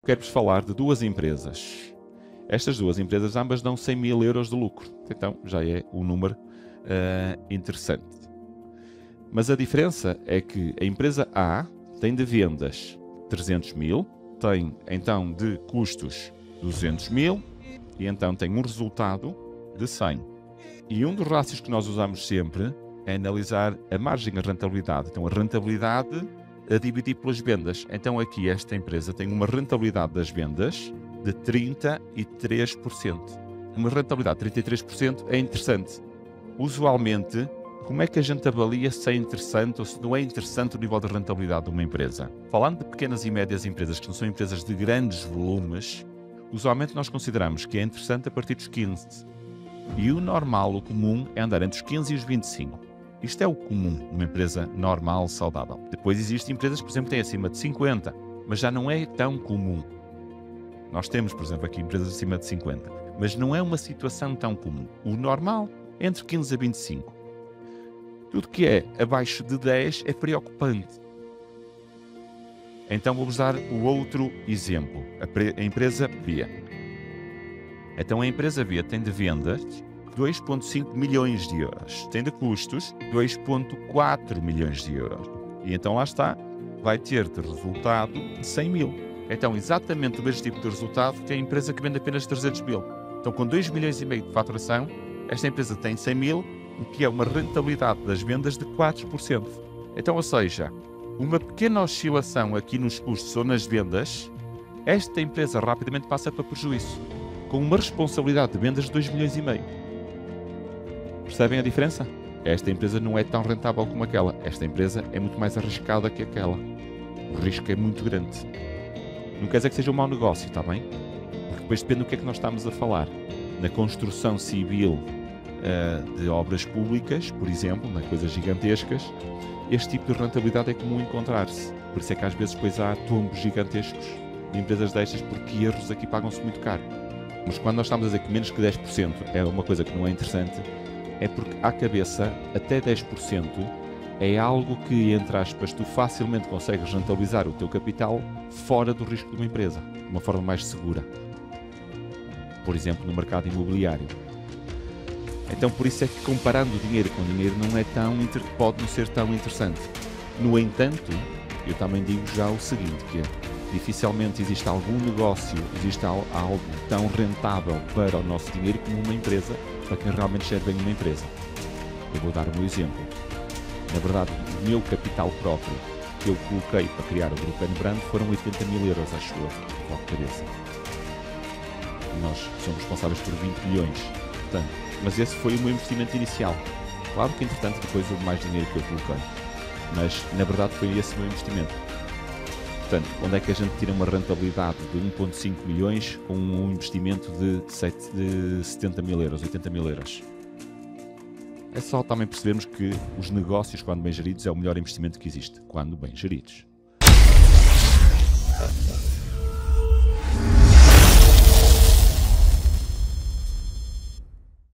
Quero-vos falar de duas empresas. Estas duas empresas ambas dão 100 mil euros de lucro. Então já é um número interessante. Mas a diferença é que a empresa A tem de vendas 300 mil, tem então de custos 200 mil e então tem um resultado de 100. E um dos rácios que nós usamos sempre é analisar a margem, a rentabilidade. Então a rentabilidade a dividir pelas vendas. Então aqui esta empresa tem uma rentabilidade das vendas de 33%. Uma rentabilidade de 33% é interessante. Usualmente, como é que a gente avalia se é interessante ou se não é interessante o nível de rentabilidade de uma empresa? Falando de pequenas e médias empresas, que não são empresas de grandes volumes, usualmente nós consideramos que é interessante a partir dos 15. E o normal, o comum, é andar entre os 15 e os 25. Isto é o comum numa empresa normal, saudável. Depois existem empresas, por exemplo, que têm acima de 50, mas já não é tão comum. Nós temos, por exemplo, aqui empresas acima de 50, mas não é uma situação tão comum. O normal é entre 15 a 25. Tudo que é abaixo de 10 é preocupante. Então vou-vos dar o outro exemplo, a empresa B. Então a empresa B tem de vendas 2,5 milhões de euros. Tem de custos 2,4 milhões de euros. E então lá está, vai ter de resultado 100 mil. Então exatamente o mesmo tipo de resultado que a empresa que vende apenas 300 mil. Então com 2 milhões e meio de faturação, esta empresa tem 100 mil, o que é uma rentabilidade das vendas de 4%. Então, ou seja, uma pequena oscilação aqui nos custos ou nas vendas, esta empresa rapidamente passa para prejuízo, com uma responsabilidade de vendas de 2 milhões e meio. Percebem a diferença? Esta empresa não é tão rentável como aquela. Esta empresa é muito mais arriscada que aquela. O risco é muito grande. Não quer dizer que seja um mau negócio, está bem? Porque depois depende do que é que nós estamos a falar. Na construção civil de obras públicas, por exemplo, coisas gigantescas, este tipo de rentabilidade é comum encontrar-se. Por isso é que às vezes depois há tombos gigantescos de empresas destas, porque erros aqui pagam-se muito caro. Mas quando nós estamos a dizer que menos que 10% é uma coisa que não é interessante, é porque à cabeça até 10% é algo que, entre aspas, tu facilmente consegues rentabilizar o teu capital fora do risco de uma empresa, de uma forma mais segura. Por exemplo, no mercado imobiliário. Então por isso é que comparando dinheiro com dinheiro pode não ser tão interessante. No entanto, eu também digo já o seguinte, que dificilmente existe algum negócio, existe algo tão rentável para o nosso dinheiro como uma empresa, para quem realmente gera bem uma empresa. Eu vou dar um exemplo. Na verdade, o meu capital próprio que eu coloquei para criar o Grupo N-Brand foram 80 mil euros, acho eu, de cabeça. Nós somos responsáveis por 20 milhões. Portanto, mas esse foi o meu investimento inicial. Claro que, entretanto, depois houve mais dinheiro que eu coloquei. Mas, na verdade, foi esse o meu investimento. Portanto, onde é que a gente tira uma rentabilidade de 1,5 milhões com um investimento de 70 mil euros, 80 mil euros? É só também percebermos que os negócios, quando bem geridos, é o melhor investimento que existe. Quando bem geridos.